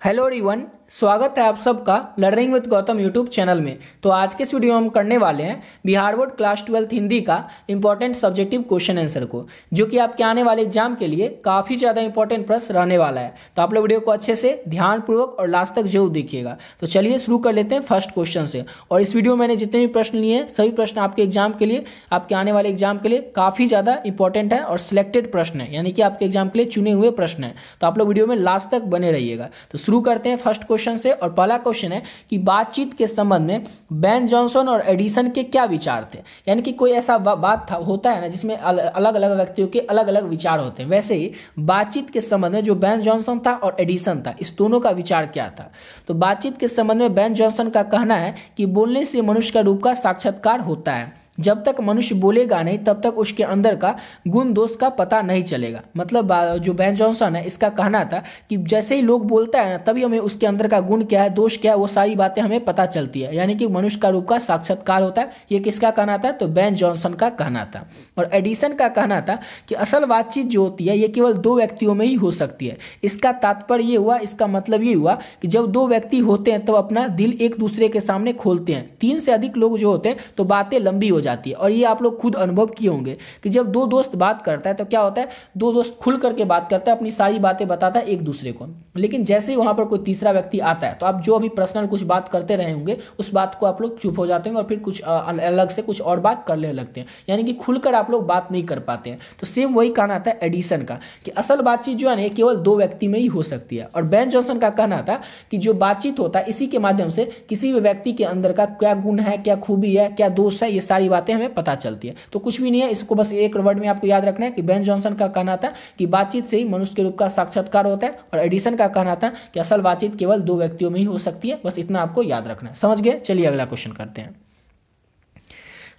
Hello everyone, स्वागत है आप सबका learning with Gautam YouTube channel में। तो आज के इस वीडियो में हम करने वाले हैं बिहार बोर्ड क्लास 12 हिंदी का इंपॉर्टेंट सब्जेक्टिव क्वेश्चन आंसर को, जो कि आपके आने वाले एग्जाम के लिए काफ़ी ज़्यादा इंपॉर्टेंट प्रश्न रहने वाला है। तो आप लोग वीडियो को अच्छे से ध्यानपूर्वक और लास्ट तक जरूर देखिएगा। तो चलिए शुरू कर लेते हैं फर्स्ट क्वेश्चन से। और इस वीडियो में मैंने जितने भी प्रश्न लिए हैं सभी प्रश्न आपके एग्जाम के लिए, आपके आने वाले एग्जाम के लिए काफ़ी ज़्यादा इंपॉर्टेंट है और सिलेक्टेड प्रश्न है, यानी कि आपके एग्जाम के लिए चुने हुए प्रश्न हैं। तो आप लोग वीडियो में लास्ट तक बने रहिएगा। तो शुरू करते हैं फर्स्ट क्वेश्चन से। और पहला क्वेश्चन है कि बातचीत के संबंध में बेन जॉनसन और एडिसन के क्या विचार थे। यानी कि कोई ऐसा बात होता है ना जिसमें अलग अलग व्यक्तियों के अलग अलग विचार होते हैं, वैसे ही बातचीत के संबंध में जो बेन जॉनसन था और एडिसन था, इस दोनों का विचार क्या था। तो बातचीत के संबंध में बेन जॉनसन का कहना है कि बोलने से मनुष्य का रूप का साक्षात्कार होता है। जब तक मनुष्य बोलेगा नहीं तब तक उसके अंदर का गुण दोष का पता नहीं चलेगा। मतलब जो बेन जॉनसन है इसका कहना था कि जैसे ही लोग बोलता है ना तभी हमें उसके अंदर का गुण क्या है, दोष क्या है, वो सारी बातें हमें पता चलती है। यानी कि मनुष्य का रूप का साक्षात्कार होता है। ये किसका कहना था? तो बेन जॉनसन का कहना था। और एडिसन का कहना था कि असल बातचीत जो होती है ये केवल दो व्यक्तियों में ही हो सकती है। इसका तात्पर्य ये हुआ, इसका मतलब ये हुआ कि जब दो व्यक्ति होते हैं तो अपना दिल एक दूसरे के सामने खोलते हैं। 3 से अधिक लोग जो होते हैं तो बातें लंबी हो जाती है। और ये आप लोग खुद अनुभव किए होंगे कि जब दो दोस्त बात करता है तो क्या होता है, दो दोस्त खुल करके बात करता है, अपनी सारी बातें बताता है एक दूसरे को। लेकिन जैसे ही वहां पर कोई तीसरा व्यक्ति आता है तो आप जो अभी पर्सनल कुछ बात करते रहे होंगे उस बात को आप लोग चुप हो जाते हैं और फिर कुछ अलग से कुछ और बात करने लगते हैं। यानी कि खुलकर आप लोग बात नहीं कर पाते हैं। तो सेम वही कहना था एडिसन का कि असल बातचीत जो है ना केवल दो व्यक्ति में ही हो सकती है। और बेन जॉनसन का कहना था कि जो बातचीत होता है इसी के माध्यम से किसी भी व्यक्ति के अंदर का क्या गुण है, क्या खूबी है, क्या दोष है, ये सारी बातें हमें पता चलती है। तो कुछ भी नहीं है, इसको बस एक वर्ड में आपको याद रखना है कि बेन जॉनसन का कहना था कि बातचीत से ही मनुष्य के रूप का साक्षात्कार होता है। और एडिसन का कहना था कि असल बातचीत केवल दो व्यक्तियों में ही हो सकती है। बस इतना आपको याद रखना है। समझ गए? चलिए अगला क्वेश्चन करते हैं।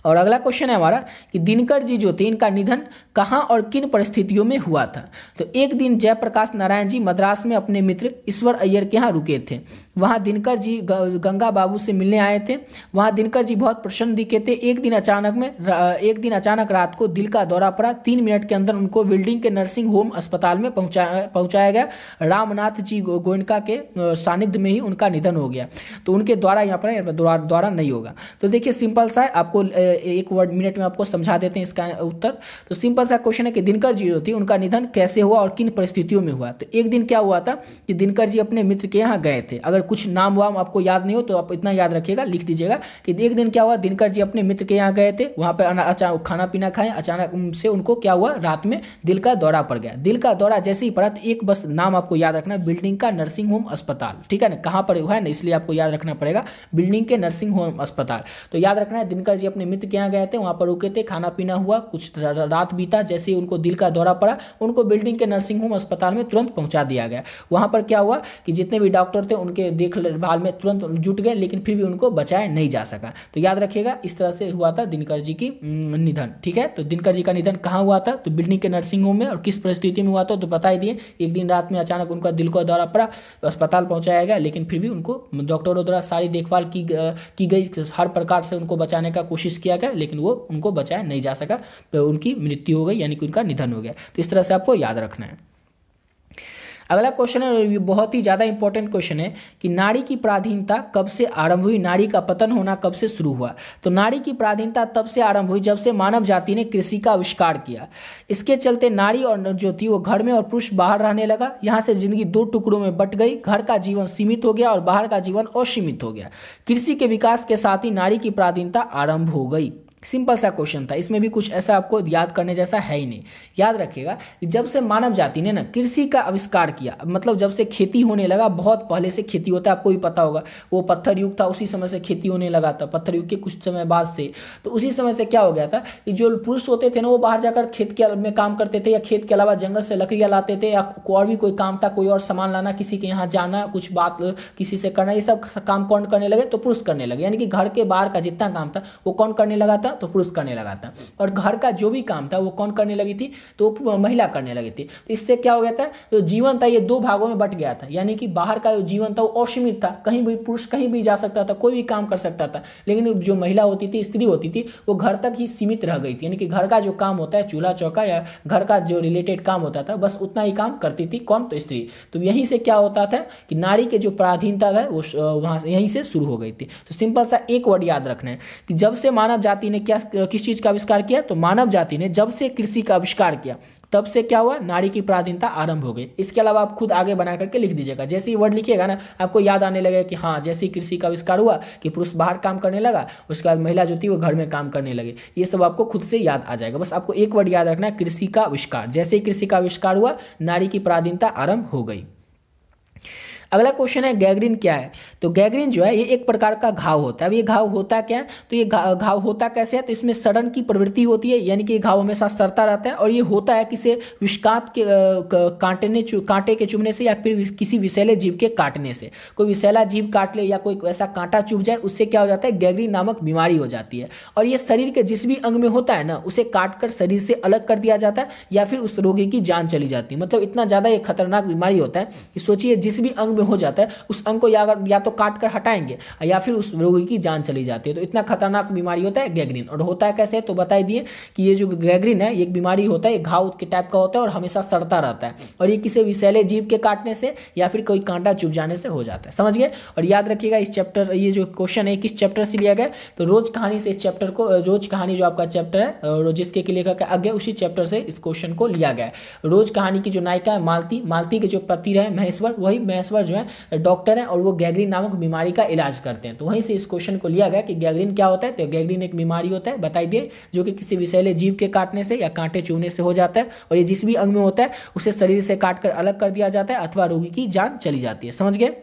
और अगला क्वेश्चन है हमारा कि दिनकर जी जो थे इनका निधन कहाँ और किन परिस्थितियों में हुआ था। तो एक दिन जयप्रकाश नारायण जी मद्रास में अपने मित्र ईश्वर अय्यर के यहाँ रुके थे। वहाँ दिनकर जी गंगा बाबू से मिलने आए थे। वहाँ दिनकर जी बहुत प्रसन्न दिखे थे। एक दिन अचानक रात को दिल का दौरा पड़ा। 3 मिनट के अंदर उनको बिल्डिंग के नर्सिंग होम अस्पताल में पहुँचाया गया। रामनाथ जी गोयनका के सानिध्य में ही उनका निधन हो गया। तो उनके द्वारा यहाँ पर द्वारा नहीं होगा। तो देखिए सिंपल सा है, आपको एक वर्ड मिनट में आपको समझा देते हैं इसका उत्तर। तो सिंपल सा क्वेश्चन है कि दिनकर जी जो थी उनका निधन कैसे हुआ और किन परिस्थितियों में हुआ। तो एक दिन क्या हुआ था कि दिनकर जी अपने मित्र के यहाँ गए थे। अगर कुछ नाम वाम आपको याद नहीं हो तो आप इतना याद रखिएगा, लिख दीजिएगा कि एक दिन क्या हुआ, दिनकर जी अपने मित्र के यहाँ गए थे। वहाँ पर अचानक खाना पीना खाए, अचानक से उनको क्या हुआ, रात में दिल का दौरा पड़ गया। दिल का दौरा जैसे ही पड़ा तो एक बस नाम आपको याद रखना, बिल्डिंग का नर्सिंग होम अस्पताल। ठीक है ना, कहाँ पर हुआ है ना, इसलिए आपको याद रखना पड़ेगा बिल्डिंग के नर्सिंग होम अस्पताल। तो याद रखना है दिनकर जी अपने मित्र के यहाँ गए थे, वहाँ पर रुके थे, खाना पीना हुआ, कुछ रात बीता। जैसे ही उनको दिल का दौरा पड़ा उनको बिल्डिंग के नर्सिंग होम अस्पताल में तुरंत पहुंचा दिया गया। वहाँ पर क्या हुआ कि जितने भी डॉक्टर थे उनके देखभाल में तुरंत जुट गए, लेकिन फिर भी उनको बचाया नहीं जा सका। तो याद रखिएगा इस तरह से हुआ था दिनकर जी की निधन। ठीक है, तो दिनकर जी का निधन कहाँ हुआ था? तो बिल्डिंग के नर्सिंग होम में। और किस परिस्थिति में हुआ था तो बता ही दिए, एक दिन रात में अचानक उनका दिल का दौरा पड़ा, अस्पताल पहुँचाया गया, लेकिन फिर भी उनको डॉक्टरों द्वारा सारी देखभाल की गई, हर प्रकार से उनको बचाने का कोशिश किया गया, लेकिन वो उनको बचाया नहीं जा सका। तो उनकी मृत्यु हो गई, यानी कि उनका निधन हो गया। तो इस तरह से आपको याद रखना है। अगला क्वेश्चन है, ये बहुत ही ज़्यादा इंपॉर्टेंट क्वेश्चन है कि नारी की पराधीनता कब से आरंभ हुई, नारी का पतन होना कब से शुरू हुआ। तो नारी की पराधीनता तब से आरंभ हुई जब से मानव जाति ने कृषि का आविष्कार किया। इसके चलते नारी और जो थी वो घर में और पुरुष बाहर रहने लगा। यहाँ से जिंदगी 2 टुकड़ों में बट गई। घर का जीवन सीमित हो गया और बाहर का जीवन असीमित हो गया। कृषि के विकास के साथ ही नारी की पराधीनता आरंभ हो गई। सिंपल सा क्वेश्चन था, इसमें भी कुछ ऐसा आपको याद करने जैसा है ही नहीं। याद रखिएगा कि जब से मानव जाति ने ना कृषि का आविष्कार किया, मतलब जब से खेती होने लगा, बहुत पहले से खेती होता है, आपको भी पता होगा, वो पत्थर युग था, उसी समय से खेती होने लगा था। पत्थर युग के कुछ समय बाद से, तो उसी समय से क्या हो गया था कि जो पुरुष होते थे ना वो बाहर जाकर खेत के में काम करते थे, या खेत के अलावा जंगल से लकड़ियाँ लाते थे, या और भी कोई काम था, कोई और सामान लाना, किसी के यहाँ जाना, कुछ बात किसी से करना, ये सब काम कौन करने लगे? तो पुरुष करने लगे। यानी कि घर के बाहर का जितना काम था वो कौन करने लगा था? था तो पुरुष करने लगा था, और घर का जो भी काम था वो कौन करने लगी थी, तो महिला करने लगी थी। तो इससे क्या हो गया था, जो जीवन था ये दो भागों में बट गया था, यानी कि बाहर का जो जीवन था वो असीमित था, कहीं भी पुरुष कहीं भी जा सकता था, कोई भी काम कर सकता था, लेकिन जो महिला होती थी, स्त्री होती थी, वो घर तक ही सीमित रह गई थी, यानी कि घर का जो काम होता है, चूल्हा चौका या घर का जो रिलेटेड काम होता था, बस उतना ही काम करती थी कौन, तो स्त्री। तो यहीं से क्या होता था कि नारी के जो पराधीनता था वो वहां से यहीं से शुरू हो गई थी। तो सिंपल सा एक वर्ड याद रखना है कि जब से मानव जाति ने क्या किस चीज का आविष्कार किया, तो मानव जाति ने जब से कृषि का आविष्कार किया तब से क्या हुआ, नारी की पराधीनता आरंभ हो गई। इसके अलावा आप खुद आगे बना करके लिख दीजिएगा, जैसे ही वर्ड लिखिएगा ना आपको याद आने लगेगा कि हाँ जैसे ही कृषि का आविष्कार हुआ कि पुरुष बाहर काम करने लगा, उसके बाद महिला जो थी वो घर में काम करने लगे, ये सब आपको खुद से याद आ जाएगा। बस आपको एक वर्ड याद रखना है, कृषि का आविष्कार। जैसे ही कृषि का आविष्कार हुआ नारी की पराधीनता आरंभ हो गई। अगला क्वेश्चन है गैंग्रीन क्या है, तो गैंग्रीन जो है ये एक प्रकार का घाव होता है। अब ये घाव होता क्या है, तो ये घाव होता कैसे है, तो इसमें सड़न की प्रवृत्ति होती है, यानी कि ये घाव हमेशा सड़ता रहता है, और ये होता है किसी विषाक्त के कांटे के चुभने से या फिर किसी विषैले जीव के काटने से। कोई विषैला जीव काट ले या कोई ऐसा कांटा चुभ जाए, उससे क्या हो जाता है, गैंग्रीन नामक बीमारी हो जाती है। और ये शरीर के जिस भी अंग में होता है ना उसे काट कर शरीर से अलग कर दिया जाता है, या फिर उस रोगी की जान चली जाती है। मतलब इतना ज़्यादा ये खतरनाक बीमारी होता है कि सोचिए जिस भी अंग में हो जाता है उस अंग को या तो काट कर हटाएंगे या फिर उस रोगी की जान चली जाती है। तो इतना खतरनाक बीमारी होता है गैंग्रीन। और होता है कैसे, तो बता दिए कि ये जो गैंग्रीन है ये एक बीमारी होता है, घाव के टाइप का होता है और हमेशा सड़ता रहता है, और ये किसी विषैले जीव के काटने से या फिर कोई कांटा चुभ जाने से हो जाता है। समझ गए। और याद रखिएगा इस चैप्टर, ये जो क्वेश्चन है किस चैप्टर से लिया गया, तो रोज कहानी से इस चैप्टर को, रोज कहानी जो आपका चैप्टर है और जिसके लेखक आगे उसी चैप्टर से इस क्वेश्चन को लिया गया है। रोज कहानी की जो नायिका है मालती, मालती के जो पति रहे महेश्वर, वही महेश्वर जो है डॉक्टर है और वो गैंग्रीन नामक बीमारी का इलाज करते हैं। तो वहीं से इस क्वेश्चन को लिया गया कि गैंग्रीन क्या होता है, तो गैंग्रीन एक बीमारी होता है, बताई दिए, जो कि किसी विषैले जीव के काटने से या कांटे चुभने से हो जाता है, और ये जिस भी अंग में होता है उसे शरीर से काटकर अलग कर दिया जाता है अथवा रोगी की जान चली जाती है। समझ गए।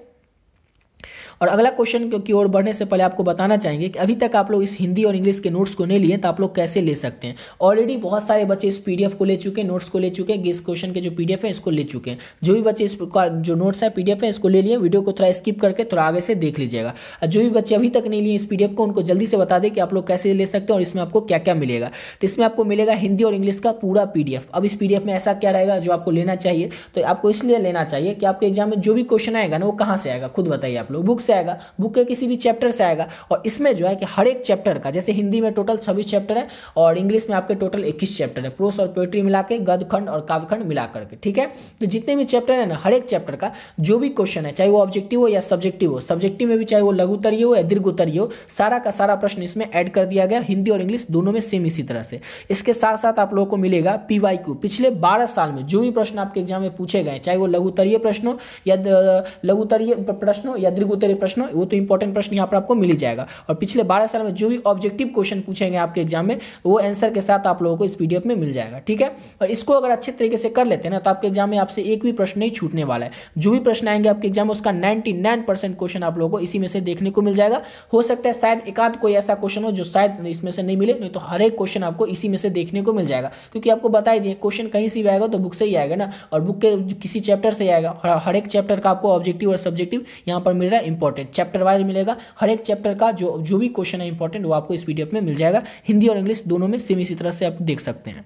और अगला क्वेश्चन की ओर बढ़ने से पहले आपको बताना चाहेंगे कि अभी तक आप लोग इस हिंदी और इंग्लिश के नोट्स को नहीं लिए तो आप लोग कैसे ले सकते हैं। ऑलरेडी बहुत सारे बच्चे इस पीडीएफ को ले चुके हैं, नोट्स को ले चुके हैं, इस क्वेश्चन के जो पीडीएफ है इसको ले चुके हैं। जो भी बच्चे इस जो नोट्स है पीडीएफ है इसको ले लिए, वीडियो को थोड़ा स्किप करके थोड़ा आगे से देख लीजिएगा। जो भी बच्चे अभी तक नहीं लिए इस पीडीएफ को उनको जल्दी से बता दें कि आप लोग कैसे ले सकते हैं और इसमें आपको क्या क्या मिलेगा। तो इसमें आपको मिलेगा हिंदी और इंग्लिश का पूरा पीडीएफ। अब इस पीडीएफ में ऐसा क्या रहेगा जो आपको लेना चाहिए, तो आपको इसलिए लेना चाहिए कि आपके एग्जाम में जो भी क्वेश्चन आएगा ना वो कहाँ से आएगा, खुद बताइए आप लोग। बुक से आएगा, बुक के किसी भी चैप्टर से आएगा। और इसमें जो है कि हर एक चैप्टर का, जैसे हिंदी में टोटल 26 चैप्टर है और इंग्लिश में आपके टोटल 21 चैप्टर है, प्रोस और पोएट्री मिला के, गद्य खंड और काव्य खंड मिला करके, ठीक है। तो जितने भी चैप्टर है ना, हर एक चैप्टर का जो भी क्वेश्चन है, चाहे वो ऑब्जेक्टिव हो या सब्जेक्टिव हो, सब्जेक्टिव में भी चाहे वो लघु उत्तरीय हो या दीर्घ उत्तरीय हो, सारा का सारा प्रश्न इसमें ऐड कर दिया गया, हिंदी और इंग्लिश दोनों में सेम इसी तरह से। इसके साथ साथ आप लोगों को मिलेगा PYQ, पिछले 12 साल में जो भी प्रश्न आपके एग्जाम में पूछे गए, चाहे वो लघु उत्तरीय प्रश्न हो या लघु उत्तरीय प्रश्न हो या दीर्घ उत्तरीय प्रश्न हो, वो तो इंपॉर्टेंट प्रश्न यहाँ पर आपको मिल ही जाएगा। और पिछले 12 साल में जो भी ऑब्जेक्टिव क्वेश्चन पूछेंगे आपके एग्जाम में वो आंसर के साथ आप लोगों को इस पीडीएफ में मिल जाएगा, ठीक है। और इसको अगर अच्छे तरीके से कर लेते हैं ना तो आपके एग्जाम में आपसे एक भी प्रश्न नहीं छूटने वाला है। जो भी प्रश्न आएंगे आपके एग्जाम में उसका 99% क्वेश्चन आप लोगों को इसी में से देखने को मिल जाएगा। हो सकता है शायद एक आध कोई ऐसा क्वेश्चन हो जो शायद इसमें से नहीं मिले, नहीं तो हर एक क्वेश्चन आपको इसी में से देखने को मिल जाएगा, क्योंकि आपको बता ही दिए क्वेश्चन कहीं से भी आएगा तो बुक से ही आएगा ना, और बुक के किसी चैप्टर से आएगा। हर एक चैप्टर का आपको ऑब्जेक्टिव और सब्जेक्टिव यहाँ पर मिल रहा है, इंपॉर्टेंट चैप्टर वाइज मिलेगा। हर एक चैप्टर का जो भी क्वेश्चन है इंपॉर्टेंट वो आपको इस पीडीएफ में मिल जाएगा। हिंदी और इंग्लिश दोनों में सेम इसी तरह से आप देख सकते हैं।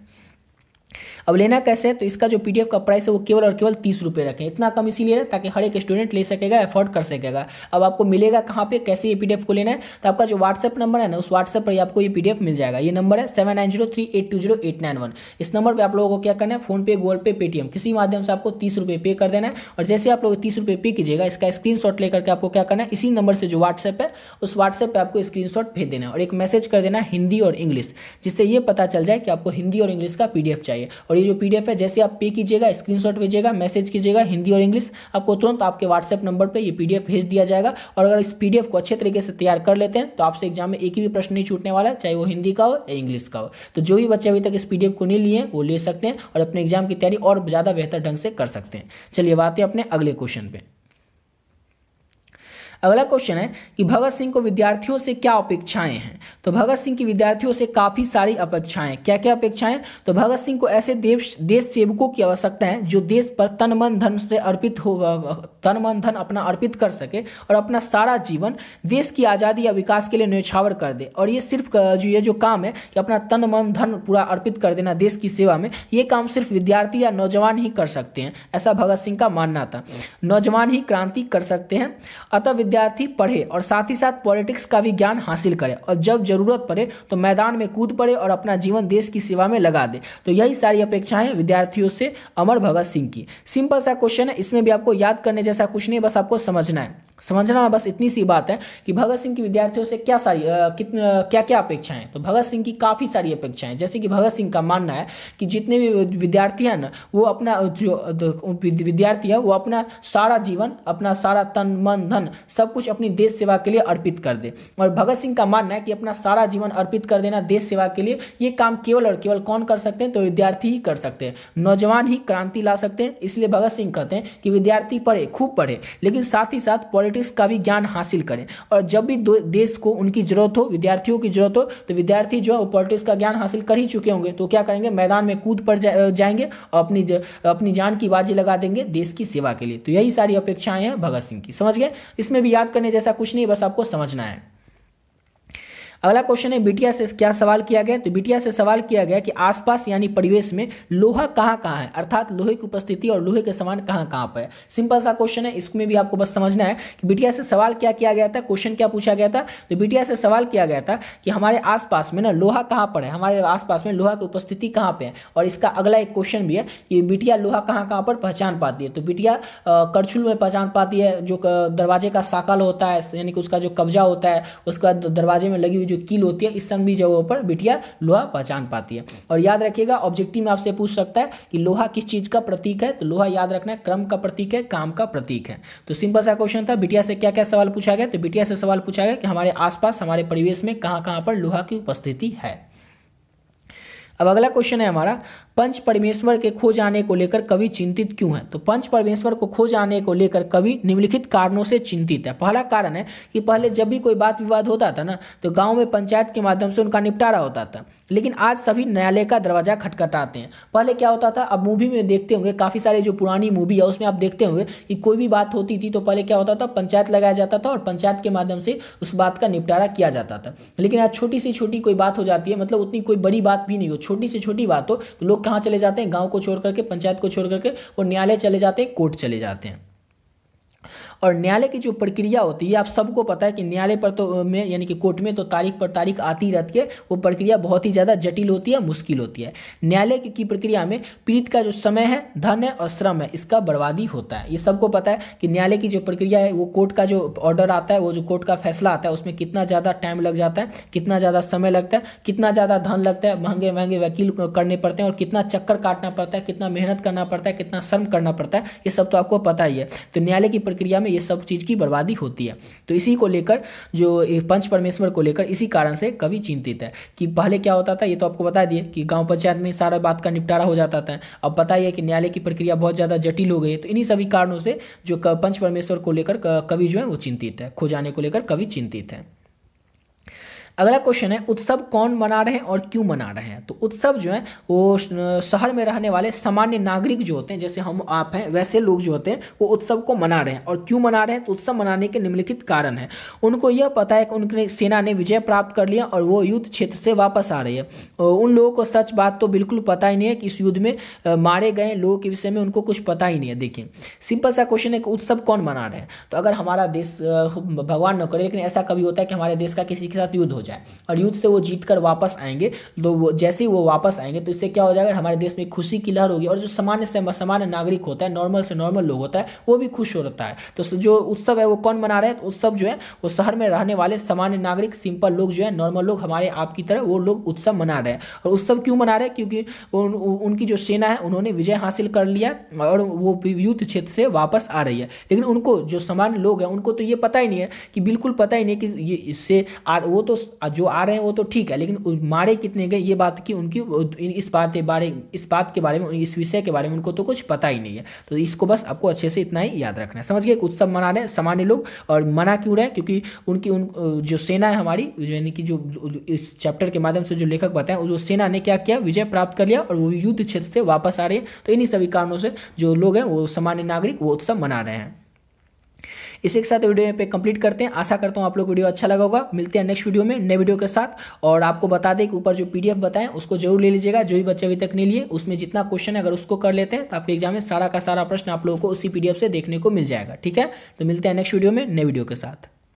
अब लेना कैसे है, तो इसका जो पीडीएफ का प्राइस है वो केवल और केवल 30 रुपये रखें। इतना कम इसीलिए ताकि हर एक स्टूडेंट ले सकेगा, अफोर्ड कर सकेगा। अब आपको मिलेगा कहाँ पे, कैसे ये पीडीएफ को लेना है, तो आपका जो व्हाट्सएप नंबर है ना उस व्हाट्सएप पर आपको ये पीडीएफ मिल जाएगा। ये नंबर है 7903820891। इस नंबर पर आप लोगों को क्या करना है, फोन पे, गूगल पे, पेटीएम किसी माध्यम से आपको 30 रुपये पे कर देना है। और जैसे आप लोग 30 रुपये पे कीजिएगा, इसका स्क्रीनशॉट लेकर के आपको क्या करना है, इसी नंबर से जो व्हाट्सएप है उस व्हाट्सएप पर आपको स्क्रीनशॉट भेज देना है और एक मैसेज कर देना हिंदी और इंग्लिश, जिससे ये पता चल जाए कि आपको हिंदी और इंग्लिश का पीडीएफ चाहिए। और ये जो पीडीएफ है जैसे आप पे कीजिएगा, स्क्रीनशॉट भेजिएगा, मैसेज कीजिएगा हिंदी और इंग्लिश, आपको तुरंत आपके व्हाट्सएप नंबर पे ये पीडीएफ भेज दिया जाएगा। और अगर इस पीडीएफ को अच्छे तरीके से तैयार कर लेते हैं तो आपसे एग्जाम में एक ही भी प्रश्न नहीं छूटने वाला, चाहे वो हिंदी का हो या इंग्लिश का हो। तो जो भी बच्चे अभी तक इस पीडीएफ को नहीं लिए वो ले सकते हैं और अपने एग्जाम की तैयारी और ज़्यादा बेहतर ढंग से कर सकते हैं। चलिए बात है अपने अगले क्वेश्चन पे। अगला क्वेश्चन है कि भगत सिंह को विद्यार्थियों से क्या अपेक्षाएं हैं। तो भगत सिंह की विद्यार्थियों से काफ़ी सारी अपेक्षाएं, क्या क्या अपेक्षाएं। तो भगत सिंह को ऐसे देश सेवकों की आवश्यकता है जो देश पर तन मन धन से अर्पित होगा, तन मन धन अपना अर्पित कर सके और अपना सारा जीवन देश की आज़ादी या विकास के लिए न्यौछावर कर दे। और ये सिर्फ ये जो काम है कि अपना तन मन धन पूरा अर्पित कर देना देश की सेवा में, ये काम सिर्फ विद्यार्थी या नौजवान ही कर सकते हैं, ऐसा भगत सिंह का मानना था। नौजवान ही क्रांति कर सकते हैं, अतः विद्यार्थी पढ़े और साथ ही साथ पॉलिटिक्स का भी ज्ञान हासिल करे और जब जरूरत पड़े तो मैदान में कूद पड़े और अपना जीवन देश की सेवा में लगा दे। तो यही सारी अपेक्षाएं विद्यार्थियों से अमर भगत सिंह की। सिंपल सा क्वेश्चन है, इसमें भी आपको याद करने जैसा कुछ नहीं, बस आपको समझना है। समझना बस इतनी सी बात है कि भगत सिंह की विद्यार्थियों से क्या सारी क्या क्या अपेक्षाएं। तो भगत सिंह की काफ़ी सारी अपेक्षाएं, जैसे कि भगत सिंह का मानना है कि जितने भी विद्यार्थी हैं ना, वो अपना जो विद्यार्थी है वो अपना सारा जीवन, अपना सारा तन मन धन सब कुछ अपनी देश सेवा के लिए अर्पित कर दे। और भगत सिंह का मानना है कि अपना सारा जीवन अर्पित कर देना देश सेवा के लिए, ये काम केवल और केवल कौन कर सकते हैं। तो विद्यार्थी ही कर सकते हैं, नौजवान ही क्रांति ला सकते हैं। इसलिए भगत सिंह कहते हैं कि विद्यार्थी पढ़े, खूब पढ़े, लेकिन साथ ही साथ पॉलिटिक्स का भी ज्ञान हासिल करें। और जब भी देश को उनकी जरूरत हो, विद्यार्थियों की जरूरत हो, तो विद्यार्थी जो है वो पॉलिटिक्स का ज्ञान हासिल कर ही चुके होंगे, तो क्या करेंगे, मैदान में कूद पर जाएंगे और अपनी जान की बाजी लगा देंगे देश की सेवा के लिए। तो यही सारी अपेक्षाएं हैं भगत सिंह की। समझ गए, इसमें भी याद करने जैसा कुछ नहीं, बस आपको समझना है। अगला क्वेश्चन है, बिटिया से क्या सवाल किया गया। तो बिटिया से सवाल किया गया कि आसपास यानी परिवेश में लोहा कहाँ कहाँ है, अर्थात लोहे की उपस्थिति और लोहे के सामान कहाँ कहाँ पर है। सिंपल सा क्वेश्चन है, इसमें भी आपको बस समझना है कि बिटिया से सवाल क्या किया गया था, क्वेश्चन क्या पूछा गया था। तो बिटिया से सवाल किया गया था कि हमारे आसपास में ना लोहा कहाँ पर है, हमारे आसपास में लोहा की उपस्थिति कहाँ पे है। और इसका अगला एक क्वेश्चन भी है कि बिटिया लोहा कहाँ कहाँ पर पहचान पाती है। तो बिटिया करछुल में पहचान पाती है, जो दरवाजे का साकल होता है, यानी कि उसका जो कब्जा होता है, उसके बाद दरवाजे में लगी हुई जो कील होती है, इस सभी जगहों पर बिटिया लोहा पहचान पाती है। और याद रखिएगा, ऑब्जेक्टिव में आपसे पूछ सकता है कि लोहा किस चीज का प्रतीक है। तो लोहा याद रखना है क्रम का प्रतीक है, काम का प्रतीक है। तो सिंपल सा क्वेश्चन था, बिटिया से क्या क्या सवाल पूछा गया। तो बिटिया से सवाल पूछा गया कि हमारे आसपास, हमारे परिवेश में कहाँ कहाँ पर लोहा की उपस्थिति है। अब अगला क्वेश्चन है हमारा, पंच परमेश्वर के खो जाने को लेकर कवि चिंतित क्यों है। तो पंच परमेश्वर को खो जाने को लेकर कवि निम्नलिखित कारणों से चिंतित है। पहला कारण है कि पहले जब भी कोई बात विवाद होता था ना, तो गांव में पंचायत के माध्यम से उनका निपटारा होता था, लेकिन आज सभी न्यायालय का दरवाजा खटखटाते हैं। पहले क्या होता था, अब मूवी में देखते होंगे, काफ़ी सारी जो पुरानी मूवी है उसमें आप देखते होंगे कि कोई भी बात होती थी तो पहले क्या होता था, पंचायत लगाया जाता था और पंचायत के माध्यम से उस बात का निपटारा किया जाता था। लेकिन आज छोटी से छोटी कोई बात हो जाती है, मतलब उतनी कोई बड़ी बात भी नहीं हो, छोटी से छोटी बात हो तो लोग कहाँ चले जाते हैं, गांव को छोड़ करके, पंचायत को छोड़ करके वो न्यायालय चले जाते हैं, कोर्ट चले जाते हैं। और न्यायालय की जो प्रक्रिया होती है, आप सबको पता है कि न्यायालय पर तो में यानी कि कोर्ट में तो तारीख पर तारीख आती रहती है, वो प्रक्रिया बहुत ही ज़्यादा जटिल होती है, मुश्किल होती है। न्यायालय की प्रक्रिया में पीड़ित का जो समय है, धन है और श्रम है, इसका बर्बादी होता है। ये सबको पता है कि न्यायालय की जो प्रक्रिया है, वो कोर्ट का जो ऑर्डर आता है, वो जो कोर्ट का फैसला आता है, उसमें कितना ज़्यादा टाइम लग जाता है, कितना ज़्यादा समय लगता है, कितना ज़्यादा धन लगता है, महंगे महंगे वकील करने पड़ते हैं और कितना चक्कर काटना पड़ता है, कितना मेहनत करना पड़ता है, कितना श्रम करना पड़ता है, ये सब तो आपको पता ही है। तो न्यायालय की प्रक्रिया में ये सब चीज़ की बर्बादी होती है। तो इसी को लेकर, जो पंच परमेश्वर को लेकर, इसी कारण से कवि चिंतित है कि पहले क्या होता था, ये तो आपको बता दिए कि गांव पंचायत में सारा बात का निपटारा हो जाता था। अब पता ही है कि न्यायालय की प्रक्रिया बहुत ज़्यादा जटिल हो गई है। तो इन्हीं सभी कारणों से जो पंच परमेश्वर को लेकर कवि जो है वो चिंतित है, खो जाने को लेकर कवि चिंतित है। अगला क्वेश्चन है, उत्सव कौन मना रहे हैं और क्यों मना रहे हैं। तो उत्सव जो है वो शहर में रहने वाले सामान्य नागरिक जो होते हैं, जैसे हम आप हैं, वैसे लोग जो होते हैं वो उत्सव को मना रहे हैं। और क्यों मना रहे हैं, तो उत्सव मनाने के निम्नलिखित कारण है। उनको यह पता है कि उनकी सेना ने विजय प्राप्त कर लिया और वो युद्ध क्षेत्र से वापस आ रही है। उन लोगों को सच बात तो बिल्कुल पता ही नहीं है कि इस युद्ध में मारे गए लोगों के विषय में उनको कुछ पता ही नहीं है। देखिए, सिंपल सा क्वेश्चन है कि उत्सव कौन मना रहे हैं। तो अगर हमारा देश, भगवान न करे, लेकिन ऐसा कभी होता है कि हमारे देश का किसी के साथ युद्ध हो जाए और युद्ध से वो जीत कर वापस आएंगे, तो जैसे ही वो वापस आएंगे तो इससे क्या हो जाएगा, हमारे देश में खुशी की लहर होगी और जो सामान्य से सामान्य नागरिक होता है, नॉर्मल से नॉर्मल लोग होता है, वो भी खुश होता है। तो जो उत्सव है वो कौन मना रहे हैं, तो उत्सव जो है वो शहर में रहने वाले सामान्य नागरिक, सिंपल लोग जो है, नॉर्मल लोग, हमारे आपकी तरह, वो लोग उत्सव मना रहे हैं। और उत्सव क्यों मना रहे हैं, क्योंकि उनकी जो सेना है उन्होंने विजय हासिल कर लिया और वो युद्ध क्षेत्र से वापस आ रही है। लेकिन उनको जो सामान्य लोग हैं उनको तो ये पता ही नहीं है, कि बिल्कुल पता ही नहीं कि ये इससे वो तो जो आ रहे हैं वो तो ठीक है, लेकिन मारे कितने गए ये बात की उनकी इस बात के बारे में, इस विषय के बारे में उनको तो कुछ पता ही नहीं है। तो इसको बस आपको अच्छे से इतना ही याद रखना है। समझ गए? उत्सव मना रहे हैं सामान्य लोग, और मना क्यों रहे हैं? क्योंकि उन जो सेना है हमारी, यानी कि जो इस चैप्टर के माध्यम से जो लेखक बताएं, जो सेना ने क्या किया, विजय प्राप्त कर लिया और वो युद्ध क्षेत्र से वापस आ रही है। तो इन्हीं सभी कारणों से जो लोग हैं वो सामान्य नागरिक वो उत्सव मना रहे हैं। इसी के साथ वीडियो पे कंप्लीट करते हैं। आशा करता हूँ आप लोग वीडियो अच्छा लगा होगा। मिलते हैं नेक्स्ट वीडियो में नए वीडियो के साथ। और आपको बता दें कि ऊपर जो PDF बताएं उसको जरूर ले लीजिएगा, जो भी बच्चे अभी तक नहीं लिए। उसमें जितना क्वेश्चन है अगर उसको कर लेते हैं तो आपके एग्जाम में सारा का सारा प्रश्न आप लोगों को उसी PDF से देखने को मिल जाएगा। ठीक है, तो मिलते हैं नेक्स्ट वीडियो में नए वीडियो के साथ।